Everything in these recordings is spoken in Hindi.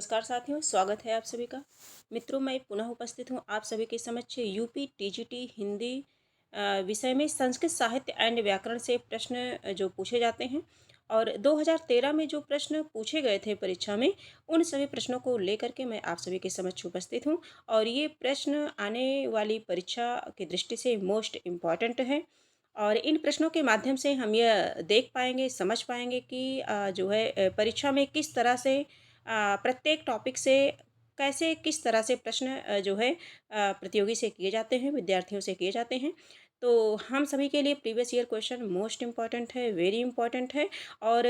नमस्कार साथियों, स्वागत है आप सभी का। मित्रों, मैं पुनः उपस्थित हूँ आप सभी के समक्ष यूपी टीजीटी हिंदी विषय में संस्कृत साहित्य एंड व्याकरण से प्रश्न जो पूछे जाते हैं और 2013 में जो प्रश्न पूछे गए थे परीक्षा में, उन सभी प्रश्नों को लेकर के मैं आप सभी के समक्ष उपस्थित हूँ। और ये प्रश्न आने वाली परीक्षा की दृष्टि से मोस्ट इम्पॉर्टेंट है और इन प्रश्नों के माध्यम से हम यह देख पाएंगे, समझ पाएंगे कि जो है परीक्षा में किस तरह से प्रत्येक टॉपिक से कैसे किस तरह से प्रश्न जो है प्रतियोगी से किए जाते हैं, विद्यार्थियों से किए जाते हैं। तो हम सभी के लिए previous year question most important है, वेरी इम्पॉर्टेंट है और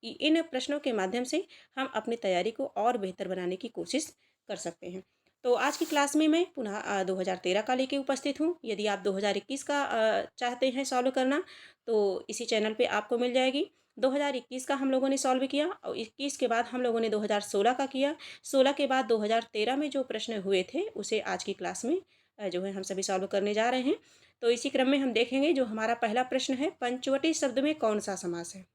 इन प्रश्नों के माध्यम से हम अपनी तैयारी को और बेहतर बनाने की कोशिश कर सकते हैं। तो आज की क्लास में मैं पुनः 2013 का लेके उपस्थित हूँ। यदि आप 2021 का चाहते हैं सॉल्व करना तो इसी चैनल पे आपको मिल जाएगी। 2021 का हम लोगों ने सॉल्व किया और 21 के बाद हम लोगों ने 2016 का किया। 16 के बाद 2013 में जो प्रश्न हुए थे उसे आज की क्लास में जो है हम सभी सॉल्व करने जा रहे हैं। तो इसी क्रम में हम देखेंगे जो हमारा पहला प्रश्न है, पंचवटी शब्द में कौन सा समास है।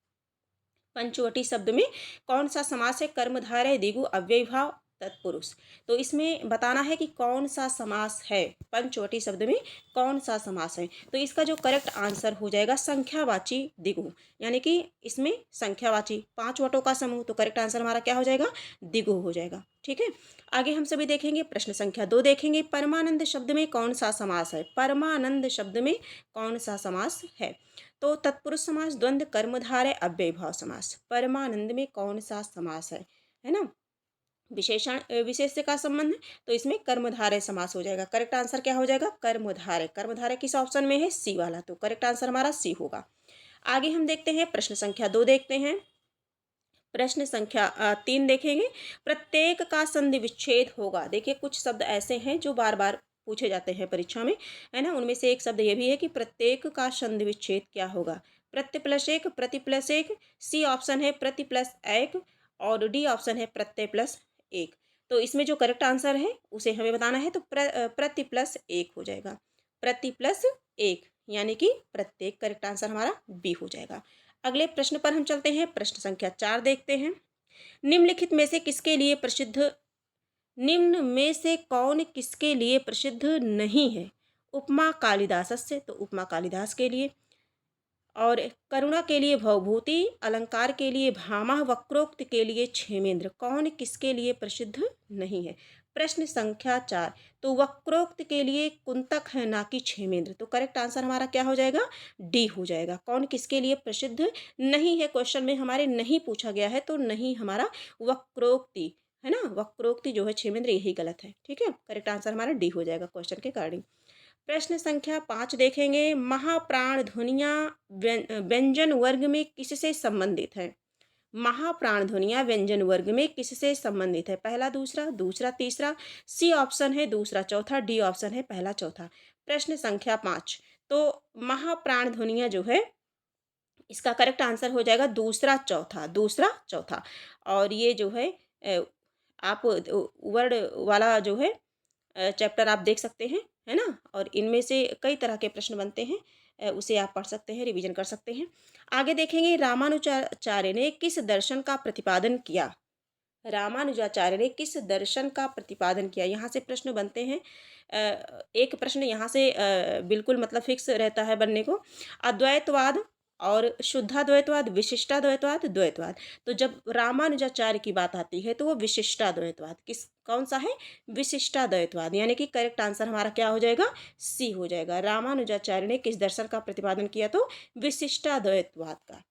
पंचवटी शब्द में कौन सा समास है। कर्मधारय द्विगु अव्ययीभाव तत्पुरुष। तो इसमें बताना है कि कौन सा समास है, पंचवटी शब्द में कौन सा समास है। तो इसका जो करेक्ट आंसर हो जाएगा संख्यावाची द्विगु, यानी कि इसमें संख्यावाची 5 वटों का समूह। तो करेक्ट आंसर हमारा क्या हो जाएगा, द्विगु हो जाएगा। ठीक है, आगे हम सभी देखेंगे प्रश्न संख्या 2 देखेंगे। परमानंद शब्द में कौन सा समास है। परमानंद शब्द में कौन सा समास है। तो तत्पुरुष समास, द्वंद्व, कर्मधारय, अव्ययीभाव समास। परमानंद में कौन सा समास है ना। विशेषण विशेष से का संबंध है तो इसमें कर्मधारय समास हो जाएगा। करेक्ट आंसर क्या हो जाएगा, कर्मधारय। कर्मधारय किस ऑप्शन में है, सी वाला। तो करेक्ट आंसर हमारा सी होगा। आगे हम देखते हैं प्रश्न संख्या 2 देखते हैं। प्रश्न संख्या 3 देखेंगे। प्रत्येक का संधि विच्छेद होगा। देखिए कुछ शब्द ऐसे हैं जो बार बार पूछे जाते हैं परीक्षा में, है ना। उनमें से एक शब्द ये भी है कि प्रत्येक का संधि विच्छेद क्या होगा। प्रत्यय प्लस एक, प्रति प्लस एक, सी ऑप्शन है प्रति प्लस एक और डी ऑप्शन है प्रत्यय प्लस एक। तो इसमें जो करेक्ट आंसर है उसे हमें बताना है। तो प्रति प्लस एक हो जाएगा, प्रति प्लस एक, यानी कि प्रत्येक। करेक्ट आंसर हमारा बी हो जाएगा। अगले प्रश्न पर हम चलते हैं। प्रश्न संख्या 4 देखते हैं। निम्नलिखित में से किसके लिए प्रसिद्ध, निम्न में से कौन किसके लिए प्रसिद्ध नहीं है। उपमा कालिदासस्य, तो उपमा कालिदास के लिए। और करुणा के लिए भवभूति, अलंकार के लिए भामह, वक्रोक्त के लिए क्षेमेंद्र। कौन किसके लिए प्रसिद्ध नहीं है। प्रश्न संख्या 4, तो वक्रोक्त के लिए कुंतक है ना कि क्षेमेंद्र। तो करेक्ट आंसर हमारा क्या हो जाएगा, डी हो जाएगा। कौन किसके लिए प्रसिद्ध नहीं है, क्वेश्चन में हमारे नहीं पूछा गया है तो नहीं हमारा वक्रोक्ति है ना। वक्रोक्ति जो है क्षेमेंद्र, यही गलत है। ठीक है, करेक्ट आंसर हमारा डी हो जाएगा क्वेश्चन के अकॉर्डिंग। प्रश्न संख्या 5 देखेंगे। महाप्राण ध्वनियाँ व्यंजन वर्ग में किससे संबंधित है। महाप्राण ध्वनियाँ व्यंजन वर्ग में किससे संबंधित है। पहला दूसरा, दूसरा तीसरा, सी ऑप्शन है दूसरा चौथा, डी ऑप्शन है पहला चौथा। प्रश्न संख्या 5, तो महाप्राण ध्वनियाँ जो है इसका करेक्ट आंसर हो जाएगा दूसरा चौथा, दूसरा चौथा। और ये जो है आप वर्ड वाला जो है चैप्टर आप देख सकते हैं, है ना। और इनमें से कई तरह के प्रश्न बनते हैं, उसे आप पढ़ सकते हैं, रिवीजन कर सकते हैं। आगे देखेंगे रामानुजाचार्य ने किस दर्शन का प्रतिपादन किया। रामानुजाचार्य ने किस दर्शन का प्रतिपादन किया। यहाँ से प्रश्न बनते हैं। एक प्रश्न यहाँ से बिल्कुल मतलब फिक्स रहता है बनने को। अद्वैतवाद और शुद्धाद्वैतवाद, विशिष्टाद्वैतवाद, द्वैतवाद। तो जब रामानुजाचार्य की बात आती है तो वो विशिष्टाद्वैतवाद किस कौन सा है, विशिष्टाद्वैतवाद। यानी कि करेक्ट आंसर हमारा क्या हो जाएगा, सी हो जाएगा। रामानुजाचार्य ने किस दर्शन का प्रतिपादन किया, तो विशिष्टाद्वैतवाद का।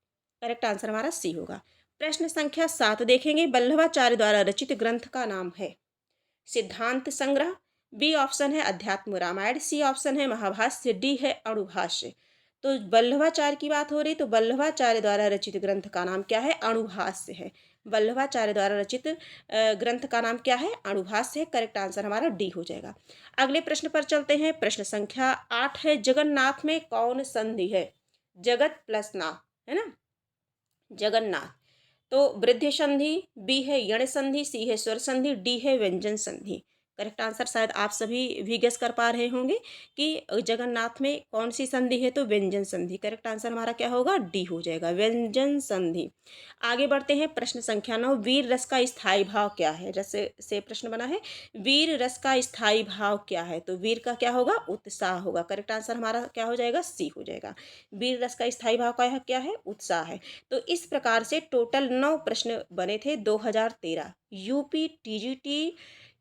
करेक्ट आंसर हमारा सी होगा। प्रश्न संख्या 7 देखेंगे। वल्लभाचार्य द्वारा रचित ग्रंथ का नाम है सिद्धांत संग्रह, बी ऑप्शन है अध्यात्म रामायण, सी ऑप्शन है महाभाष्य, डी है अणुभाष्य। तो वल्लभाचार्य की बात हो रही, तो वल्लभाचार्य द्वारा रचित ग्रंथ का नाम क्या है, अणुभाष्य है। वल्लभाचार्य द्वारा रचित ग्रंथ का नाम क्या है, अणुभाष्य है। करेक्ट आंसर हमारा डी हो जाएगा। अगले प्रश्न पर चलते हैं। प्रश्न संख्या 8 है। जगन्नाथ में कौन संधि है। जगत प्लस नाथ, है ना, जगन्नाथ। तो वृद्धि संधि, बी है यण संधि, सी है स्वर संधि, डी है व्यंजन संधि। करेक्ट आंसर शायद आप सभी भी गेस कर पा रहे होंगे कि जगन्नाथ में कौन सी संधि है, तो व्यंजन संधि। करेक्ट आंसर हमारा क्या होगा, डी हो जाएगा, व्यंजन संधि। आगे बढ़ते हैं, प्रश्न संख्या 9, वीर रस का स्थायी भाव क्या है। रस से प्रश्न बना है, वीर रस का स्थायी भाव क्या है, तो वीर का क्या होगा, उत्साह होगा। करेक्ट आंसर हमारा क्या हो जाएगा, सी हो जाएगा। वीर रस का स्थायी भाव का क्या है, उत्साह है। तो इस प्रकार से टोटल 9 प्रश्न बने थे 2013 यूपी टीजीटी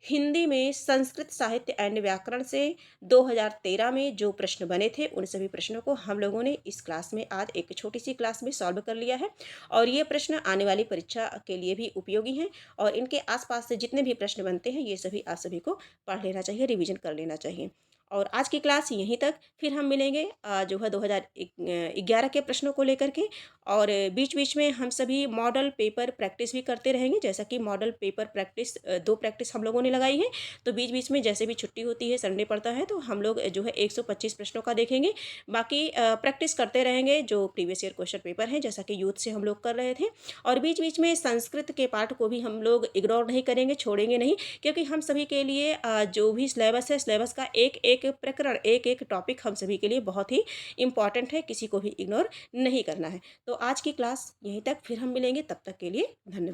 हिंदी में संस्कृत साहित्य एंड व्याकरण से। 2013 में जो प्रश्न बने थे उन सभी प्रश्नों को हम लोगों ने इस क्लास में आज एक छोटी सी क्लास में सॉल्व कर लिया है, और ये प्रश्न आने वाली परीक्षा के लिए भी उपयोगी हैं, और इनके आसपास से जितने भी प्रश्न बनते हैं ये सभी आप सभी को पढ़ लेना चाहिए, रिवीजन कर लेना चाहिए। और आज की क्लास यहीं तक, फिर हम मिलेंगे जो है 2011 के प्रश्नों को लेकर के, और बीच बीच में हम सभी मॉडल पेपर प्रैक्टिस भी करते रहेंगे। जैसा कि मॉडल पेपर प्रैक्टिस 2 प्रैक्टिस हम लोगों ने लगाई है, तो बीच बीच में जैसे भी छुट्टी होती है, संडे पड़ता है, तो हम लोग जो है 125 प्रश्नों का देखेंगे। बाकी प्रैक्टिस करते रहेंगे जो प्रीवियस ईयर क्वेश्चन पेपर हैं, जैसा कि यूथ से हम लोग कर रहे थे। और बीच बीच में संस्कृत के पार्ट को भी हम लोग इग्नोर नहीं करेंगे, छोड़ेंगे नहीं, क्योंकि हम सभी के लिए जो भी सिलेबस है, सिलेबस का एक एक प्रकरण, एक एक टॉपिक हम सभी के लिए बहुत ही इंपॉर्टेंट है, किसी को भी इग्नोर नहीं करना है। तो आज की क्लास यहीं तक, फिर हम मिलेंगे, तब तक के लिए धन्यवाद।